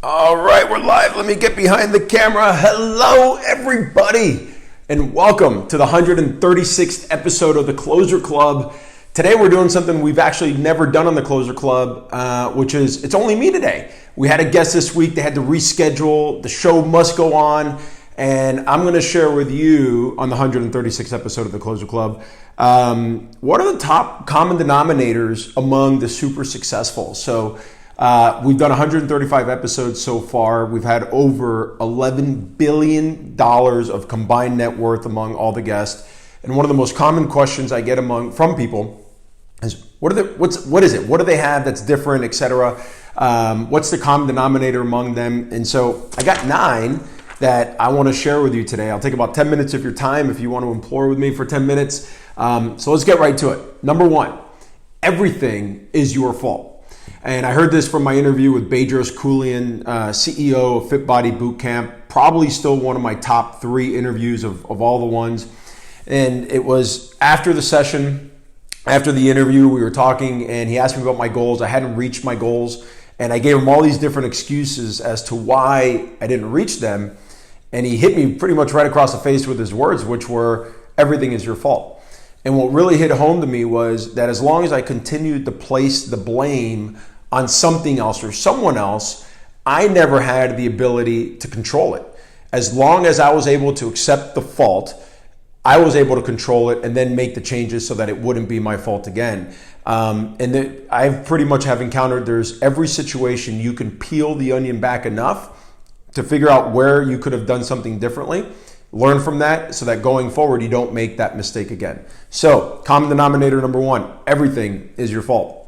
All right, we're live. Let me get behind the camera. Hello, everybody, and welcome to the 136th episode of the Closer Club. Today, we're doing something we've actually never done on the Closer Club, which is it's only me today. We had a guest this week. They had to reschedule. The show must go on, and I'm going to share with you on the 136th episode of the Closer Club what are the top common denominators among the super successful. So we've done 135 episodes so far. We've had over $11 billion of combined net worth among all the guests. And one of the most common questions I get from people is, what is it? What do they have that's different, etc.? What's the common denominator among them? And so I got 9 that I want to share with you today. I'll take about 10 minutes of your time if you want to implore with me for 10 minutes. So let's get right to it. Number 1, everything is your fault. And I heard this from my interview with Bedros Keuilian, CEO of Fit Body Bootcamp, probably still one of my top 3 interviews of all the ones. And it was after the session, after the interview, we were talking and he asked me about my goals. I hadn't reached my goals and I gave him all these different excuses as to why I didn't reach them. And he hit me pretty much right across the face with his words, which were, everything is your fault. And what really hit home to me was that as long as I continued to place the blame on something else or someone else, I never had the ability to control it. As long as I was able to accept the fault, I was able to control it and then make the changes so that it wouldn't be my fault again. I've pretty much have encountered there's every situation you can peel the onion back enough to figure out where you could have done something differently. Learn from that so that going forward, you don't make that mistake again. So common denominator number 1, everything is your fault.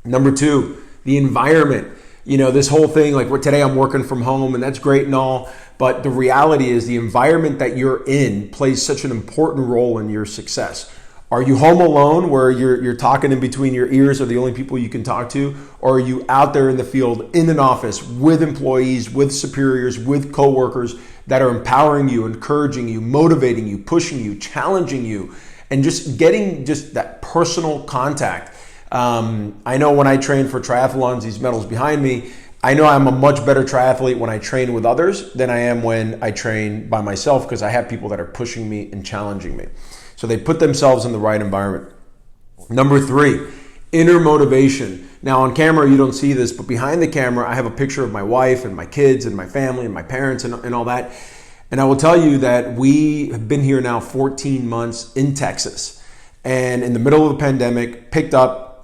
Number 2, the environment. You know, this whole thing, like today I'm working from home and that's great and all, but the reality is the environment that you're in plays such an important role in your success. Are you home alone where you're talking in between your ears are the only people you can talk to? Or are you out there in the field, in an office, with employees, with superiors, with coworkers that are empowering you, encouraging you, motivating you, pushing you, challenging you, and just getting just that personal contact? I know when I train for triathlons, these medals behind me, I know I'm a much better triathlete when I train with others than I am when I train by myself because I have people that are pushing me and challenging me. So they put themselves in the right environment. Number 3, inner motivation. Now on camera, you don't see this, but behind the camera, I have a picture of my wife and my kids and my family and my parents and all that. And I will tell you that we have been here now 14 months in Texas. And in the middle of the pandemic,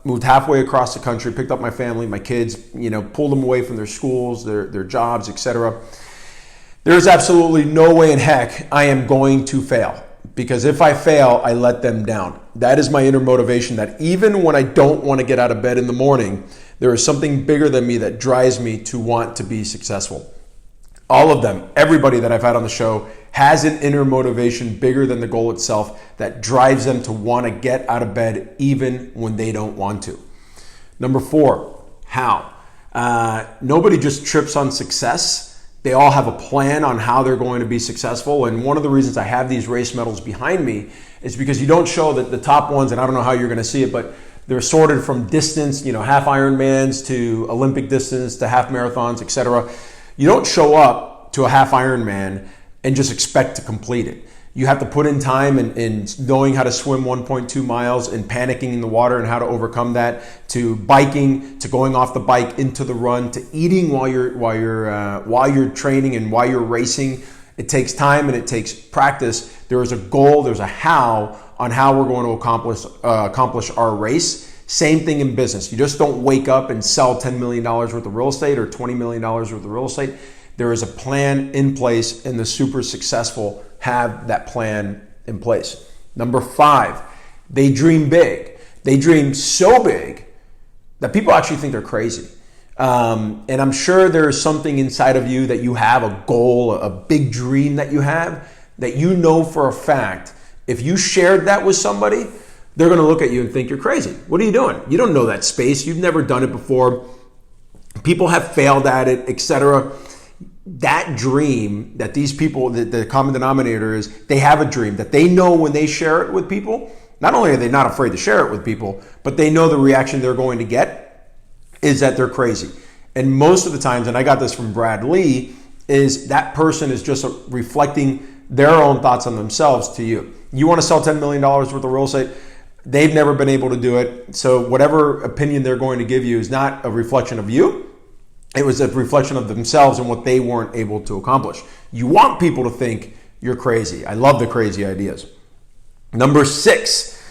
moved halfway across the country, picked up my family, my kids, pulled them away from their schools, their jobs, etc. There's absolutely no way in heck I am going to fail. Because if I fail, I let them down. That is my inner motivation, that even when I don't want to get out of bed in the morning, there is something bigger than me that drives me to want to be successful. All of them, everybody that I've had on the show has an inner motivation bigger than the goal itself that drives them to want to get out of bed even when they don't want to. Number 4, how? Nobody just trips on success. They all have a plan on how they're going to be successful. And one of the reasons I have these race medals behind me is because you don't show that the top ones, and I don't know how you're going to see it, but they're sorted from distance, half Ironmans to Olympic distance to half marathons, etc. You don't show up to a half Ironman and just expect to complete it. You have to put in time and knowing how to swim 1.2 miles and panicking in the water and how to overcome that, to biking, to going off the bike into the run, to eating while you're training and while you're racing. It takes time and it takes practice. There is a goal, there's a how on how we're going to accomplish our race. Same thing in business. You just don't wake up and sell $10 million worth of real estate or $20 million worth of real estate. There is a plan in place, and the super successful have that plan in place. Number 5, they dream big. They dream so big that people actually think they're crazy. And I'm sure there's something inside of you that you have, a goal, a big dream that you have, that you know for a fact, if you shared that with somebody, they're going to look at you and think you're crazy. What are you doing? You don't know that space. You've never done it before. People have failed at it, etc. That dream that these people, the common denominator is they have a dream that they know when they share it with people, not only are they not afraid to share it with people, but they know the reaction they're going to get is that they're crazy. And most of the times, and I got this from Brad Lee, is that person is just reflecting their own thoughts on themselves to you. You want to sell $10 million worth of real estate? They've never been able to do it. So whatever opinion they're going to give you is not a reflection of you. It was a reflection of themselves and what they weren't able to accomplish. You want people to think you're crazy. I love the crazy ideas. Number 6,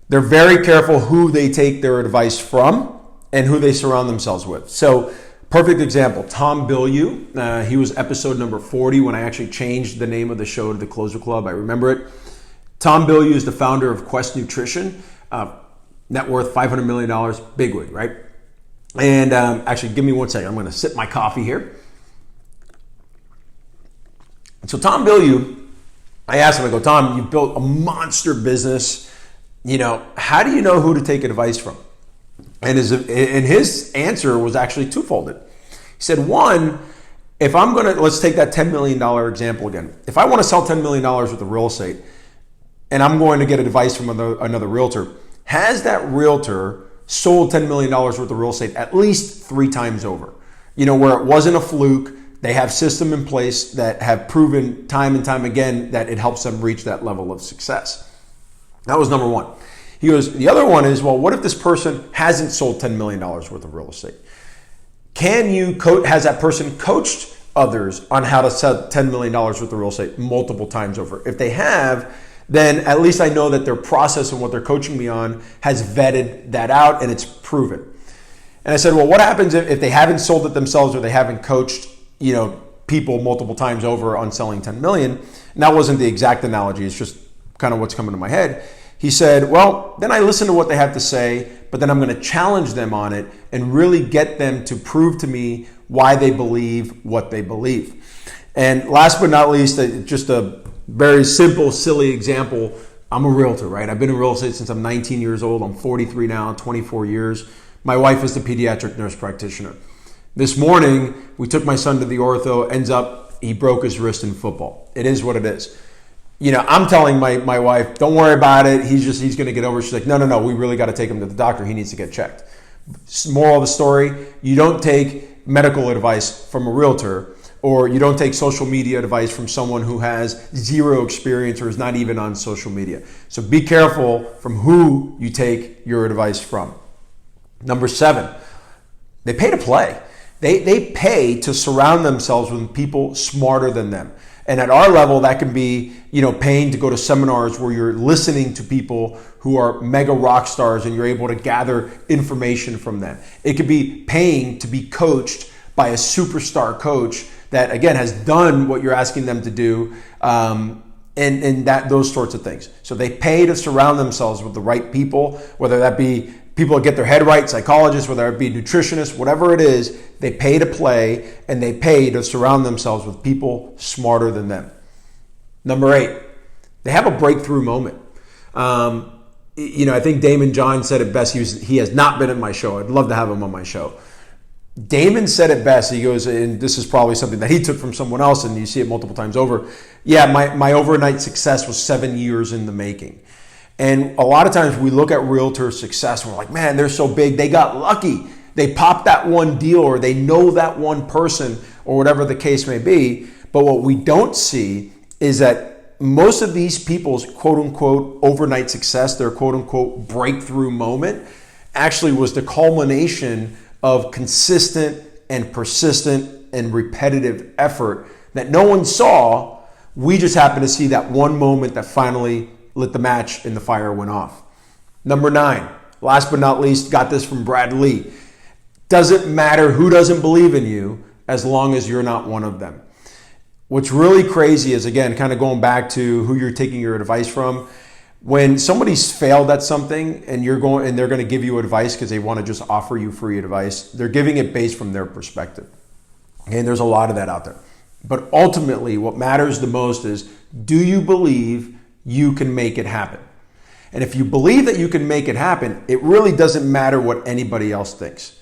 they're very careful who they take their advice from and who they surround themselves with. So perfect example, Tom Bilyeu. He was episode number 40 when I actually changed the name of the show to The Closer Club. I remember it. Tom Bilyeu is the founder of Quest Nutrition, net worth $500 million, bigwig, right? And actually, give me one second. I'm going to sip my coffee here. So Tom Bilyeu, I asked him, I go, Tom, you've built a monster business. How do you know who to take advice from? And his answer was actually twofolded. He said, one, if I'm going to, let's take that $10 million example again. If I want to sell $10 million worth of real estate and I'm going to get advice from another realtor, has that realtor sold $10 million worth of real estate at least 3 times over? Where it wasn't a fluke. They have system in place that have proven time and time again that it helps them reach that level of success. That was number one. He goes, the other one is, well, what if this person hasn't sold $10 million worth of real estate? Has that person coached others on how to sell $10 million worth of real estate multiple times over? If they have, then at least I know that their process and what they're coaching me on has vetted that out and it's proven. And I said, well, what happens if they haven't sold it themselves or they haven't coached, people multiple times over on selling 10 million? And that wasn't the exact analogy. It's just kind of what's coming to my head. He said, well, then I listen to what they have to say, but then I'm going to challenge them on it and really get them to prove to me why they believe what they believe. And last but not least, just a very simple, silly example. I'm a realtor, right? I've been in real estate since I'm 19 years old. I'm 43 now, 24 years. My wife is the pediatric nurse practitioner. This morning, we took my son to the ortho, ends up, he broke his wrist in football. It is what it is. I'm telling my wife, don't worry about it. He's going to get over it. She's like, no, we really got to take him to the doctor. He needs to get checked. Moral of the story, you don't take medical advice from a realtor, or you don't take social media advice from someone who has zero experience or is not even on social media. So be careful from who you take your advice from. Number 7, they pay to play. They pay to surround themselves with people smarter than them. And at our level, that can be, paying to go to seminars where you're listening to people who are mega rock stars and you're able to gather information from them. It could be paying to be coached by a superstar coach that, again, has done what you're asking them to do, and those sorts of things. So they pay to surround themselves with the right people, whether that be people that get their head right, psychologists, whether it be nutritionists, whatever it is, they pay to play and they pay to surround themselves with people smarter than them. Number 8, they have a breakthrough moment. I think Damon John said it best. He has not been in my show. I'd love to have him on my show. Damon said it best. He goes, and this is probably something that he took from someone else, and you see it multiple times over. Yeah, my overnight success was 7 years in the making. And a lot of times we look at realtor success and we're like, man, they're so big. They got lucky. They popped that one deal, or they know that one person, or whatever the case may be. But what we don't see is that most of these people's quote unquote overnight success, their quote unquote breakthrough moment, actually was the culmination of consistent and persistent and repetitive effort that no one saw. We just happened to see that one moment that finally lit the match and the fire went off. Number 9, last but not least, got this from Brad Lee. Doesn't matter who doesn't believe in you as long as you're not one of them. What's really crazy is, again, kind of going back to who you're taking your advice from. When somebody's failed at something and they're going to give you advice because they want to just offer you free advice, they're giving it based from their perspective. And there's a lot of that out there. But ultimately, what matters the most is, do you believe you can make it happen? And if you believe that you can make it happen, it really doesn't matter what anybody else thinks.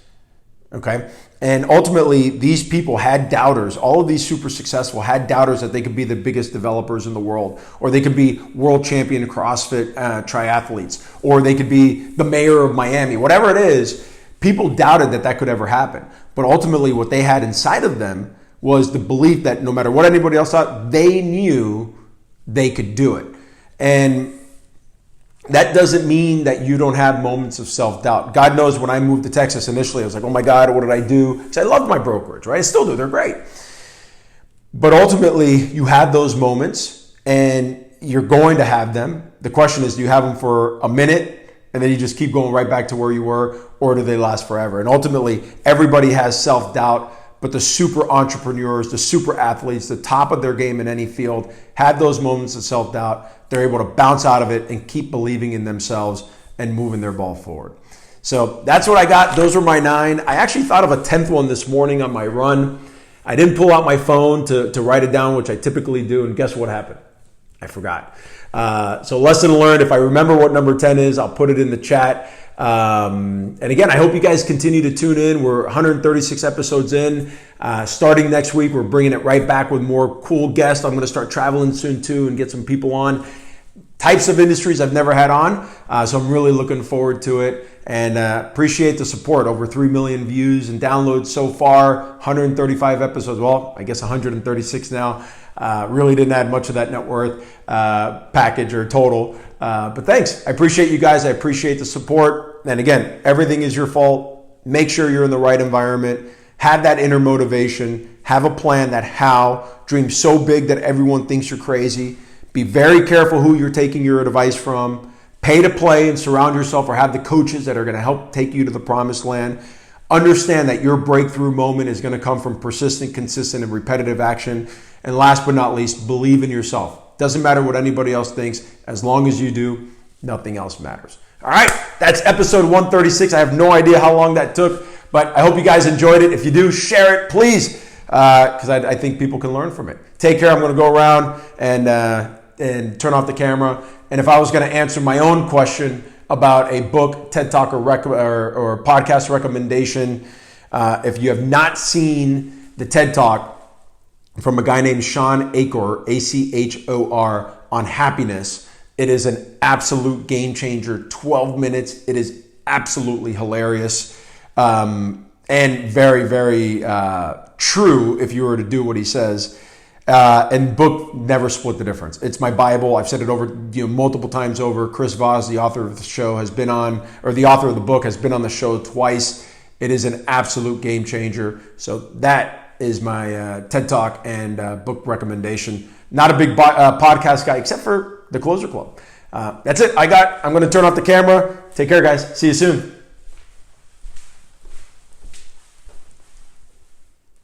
Okay? And ultimately, these people had doubters. All of these super successful had doubters that they could be the biggest developers in the world, or they could be world champion CrossFit triathletes, or they could be the mayor of Miami. Whatever it is, people doubted that could ever happen. But ultimately what they had inside of them was the belief that no matter what anybody else thought, they knew they could do it. And that doesn't mean that you don't have moments of self-doubt. God knows when I moved to Texas initially, I was like, oh my God, what did I do? Because I loved my brokerage, right? I still do, they're great. But ultimately, you have those moments and you're going to have them. The question is, do you have them for a minute and then you just keep going right back to where you were, or do they last forever? And ultimately, everybody has self-doubt. But the super entrepreneurs, the super athletes, the top of their game in any field, have those moments of self-doubt. They're able to bounce out of it and keep believing in themselves and moving their ball forward. So that's what I got. Those were my 9. I actually thought of a 10th one this morning on my run. I didn't pull out my phone to write it down, which I typically do. And guess what happened? I forgot. So lesson learned. If I remember what number 10 is, I'll put it in the chat. And again, I hope you guys continue to tune in. We're 136 episodes in. Starting next week, we're bringing it right back with more cool guests. I'm going to start traveling soon too and get some people on. Types of industries I've never had on. So I'm really looking forward to it, and appreciate the support. Over 3 million views and downloads so far, 135 episodes. Well, I guess 136 now. Really didn't add much of that net worth package or total. But thanks. I appreciate you guys. I appreciate the support. And again, everything is your fault. Make sure you're in the right environment. Have that inner motivation. Have a plan, that how. Dream so big that everyone thinks you're crazy. Be very careful who you're taking your advice from. Pay to play and surround yourself, or have the coaches that are going to help take you to the promised land. Understand that your breakthrough moment is going to come from persistent, consistent, and repetitive action. And last but not least, believe in yourself. Doesn't matter what anybody else thinks. As long as you do, nothing else matters. All right, that's episode 136. I have no idea how long that took, but I hope you guys enjoyed it. If you do, share it, please, because I think people can learn from it. Take care. I'm going to go around and turn off the camera. And if I was going to answer my own question about a book, TED Talk, or podcast recommendation, if you have not seen the TED Talk from a guy named Sean Achor, Achor, on happiness, it is an absolute game changer. 12 minutes. It is absolutely hilarious, and very, very true if you were to do what he says. And book never split the difference. It's my Bible. I've said it over multiple times over. Chris Voss, the author of the show, has been on, or the author of the book has been on the show twice. It is an absolute game changer. So that is my TED Talk and book recommendation. Not a big podcast guy, except for the Closer Club. That's it. I'm going to turn off the camera. Take care, guys. See you soon.